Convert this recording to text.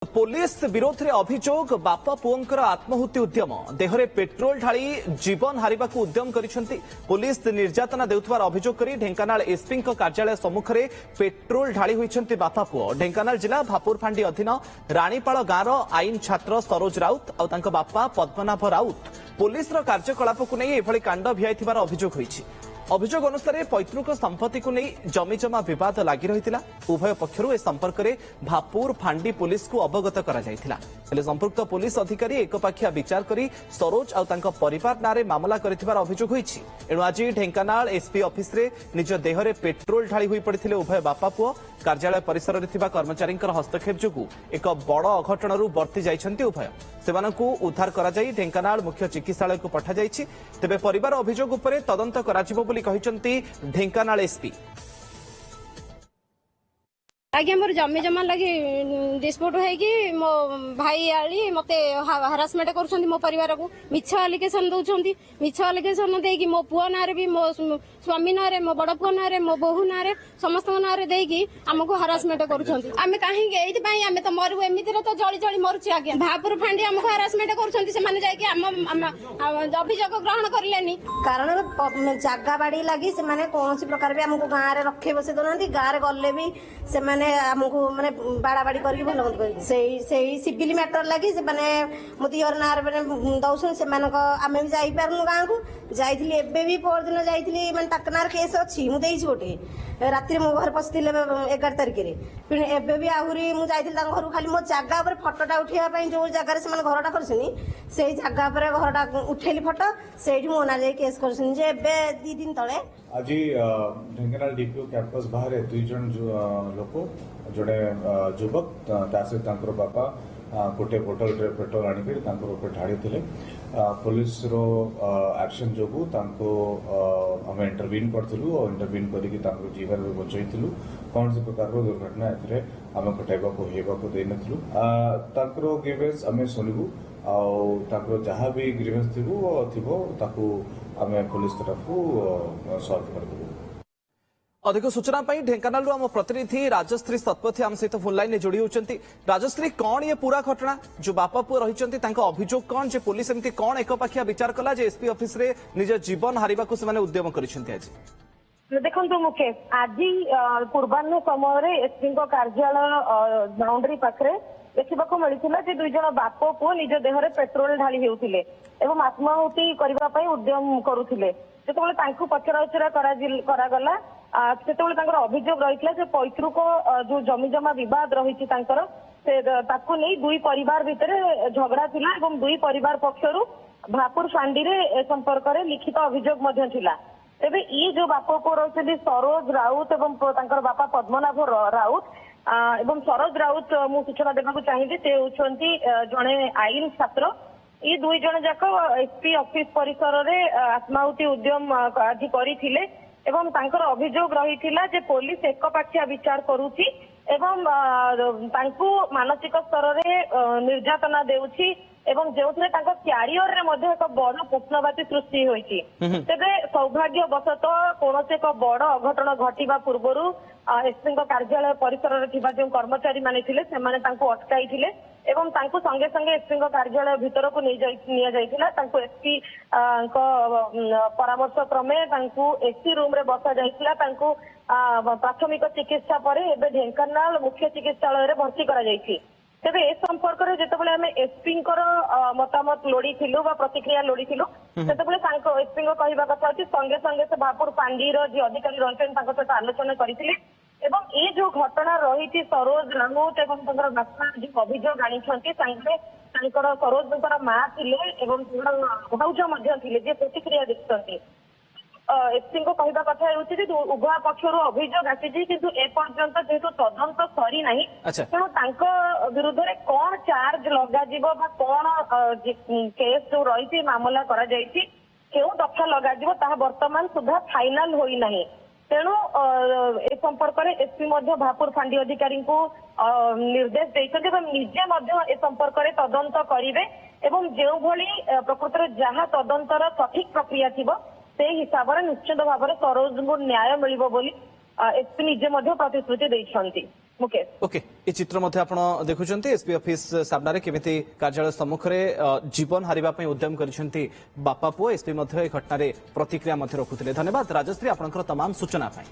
Police विरोध में अभियोग बापा पुओंकर आत्महत्या उद्यम देहरे पेट्रोल ढाली जीवन हारिबा उद्यम करिसेंती पुलिस निर्यातना देउथवार अभियोग करी ढेंकानाल एसपी कार्यालय सम्मुख में पेट्रोल ढाली होइछंती बापा पुओ। ढेंकानाल जिला भापुरफांडी अधीन रानीपाल गाँव आईन छात्र सरोज राउत और तांको बापा पद्मनाभ राउत पुलिस कार्यकलाप को नहीं एभली कांड भियाइथिबार अभियोग होइछि। अभियोग अनुसार पैतृक संपत्ति को नहीं जमीजमा विवाद लगी रही उभय पक्षर ए संपर्क में भापुर फांडी पुलिस को अवगत कर संपुक्त पुलिस अधिकारी एकपाखिया विचार कर सरोज और परिवार नारे मामला कर अभियोग होइछि। एणु आज ढेंकानाल एसपी ऑफिस रे निज देहरे पेट्रोल ढाली होई पड़िथिले उभय बापा पुओ। कार्यालय परिसर में थिबा कर्मचारी हस्तक्षेप जोगु एक बड़ अघटन बर्ती जाइछंती उभय सेमानकु उद्धार करा जाई ढेंकानाल मुख्य चिकित्सालय को पठा जाइछि। तेबे परिवार अभियोग उपरे तदंत कराजिबो बोली कहिसंती ढेंकानाल एसपी। आज्ञा मोर जमी जमा लगी डिस्प्यूट है मो भाई आली मते हारासमेंट कर मो परिवार को मिछ आलिगेशन दौरान मिछ आलिगेशन देकी मो पुओ नारे भी मो स्वामी नारे मो बड़ पुओ नारे मो बोहू नारे समस्त नारे देकी आमको हारासमेंट कर आम कहीं तो मरु एमती तो जली जली मरुची। आज्ञा भापुर फांडी आमको हारासमेंट कर अभियोग ग्रहण करले कारण जगह बाड़ी लगी से कौन प्रकार भी आमको गाँव में रखे बसे दौना गाँव गले भी से आमको माने बाड़ा बाड़ी करके भल मत कर सिविल मैटर लगी से मो दिहर नार दौसन से आम भी जापारू गाँव को जाइली एबे भी पर दिन जाइली माने ताकनार केस अच्छी मुझे गोटे राति मो घर पशि 11 तारिख में एबे भी आहरी मुझे घर खाली मो जगह पर फटोटा उठाई जो जगह से घरटा कर जगह पर घरटा उठेली फटो से मो ना जा केस कर 2 दिन तले आज ढेंकानाल डीपीओ कैंपस बाहर 2 जन लोक जोड़े युवक बापा गोटे बोतल पेट्रोल आनिक ढाड़ी थे पुलिस रो एक्शन जो आम इंटरवीन करूँ और इंटरवीन कर जीवन में बचई कौन से प्रकार दुर्घटना आम घटाइबा देनु ग्रीवेंस आम शुणु जहाँ भी ग्रीवेंस थी आम पुलिस तरफ सॉल्व कर अधिक सूचना ढेंकानाल आम प्रतिनिधि राजश्री शतपथी आम सहित फोन लाइन जोड़ी होती। राजश्री कौन ये पूरा घटना जो बापा पुओ रही अभियोग कौन जे पुलिस एमती कौन एकपाखिया विचार कला जे एसपी ऑफिस रे निज जीवन हारिबा को से उद्यम कर देखो मुकेश आज पूर्वाह्न समय एसपी कार्यालय बाउंड्री पाखे देखा मिलता 2 जन बाप पुओ निज देहरे पेट्रोल ढाली होते आत्माहुति करने उद्यम करुले जो पचरा उचरा करागला से अभियोग रही पैतृक जो जमीजमा बद रही नहीं 2 परिवार भितर झगड़ा थिला एवं 2 परिवार पक्षर भापुर फांडी रे संपर्क में लिखित अभियोग तेबे ये जो बाप पुओ रही सरोज राउत एवं बापा पद्मनाभ राउत एवं सरोज राउत मु सूचना देवाक चाहिए से होती जड़े आईन छात्र ये 2 जन जाक एसपी ऑफिस परिसर में आत्माहुति उद्यम आज करथिले एवं तांकर अभियोग रही जे पुलिस एकपाखिया विचार करुछि एवं मानसिक स्तर में निर्यातना देउछि एवं जो क्यारियर रे मध्य एक बड़ प्रश्नवाची सृष्टि होइछि। तेबे सौभाग्यवशत कौन से एक बड़ अघटन घटिबा पूर्वरु एसपी कार्यालय परिसर में जो कर्मचारी माने थिले सेमाने तांको अटकाई थिले एवं तांको संगे संगे एसपी कार्यालय भीतर को एसपी परामर्श क्रमे एसी रूम रे बसा जाइथिला प्राथमिक चिकित्सा पर एबे ढेंकानाल मुख्य चिकित्सालय भर्ती करा जाइछि। तेबे ए संपर्क में जितेबाला आम एसपी मतामत लोड़ी प्रतिक्रिया लोड़ी एसपी कहवा कथा अच्छी संगे संगे से भापुर फांडी जी अधिकारी रही सहित आलोचना करते ये जो घटना रही सरोज राउत और बापा जो अभियोग आनी सरोज माँ थे भाउज थे प्रतिक्रिया देखते एसपी कहवा कथा उभय पक्षर अभियोग आसी किंतु एपर्यंत जेहेतु तदंत सरी ना तेणु विरुद्ध में कौन चार्ज लग कौन केस जो रही मामला क्यों दफा लग बर्तमान सुधा फाइनाल होना तेणु ए संपर्क में एसपी भापुर फांडी अधिकारी को निर्देश देते निजे ए संपर्क में तदंत करेंगे एवं जो भली प्रकृत में जहाँ तदंतर सठिक प्रक्रिया थी से हिसाब से निश्चित भाव में सरोज को न्याय मिल एसपी निजे प्रतिश्रुति देइछंती। मुकेश ओके ये चित्र मध्य आपण देखुछन्ती एसपी ऑफिस सामने केमिति कार्यालय सम्मुखें जीवन हारिबा पई उद्यम करिसेंती बापा पुओ एसपी मध्य ए घटना प्रतिक्रिया मध्य रखुथिले। धन्यवाद राजश्री आपनकर तमाम सूचना पाई।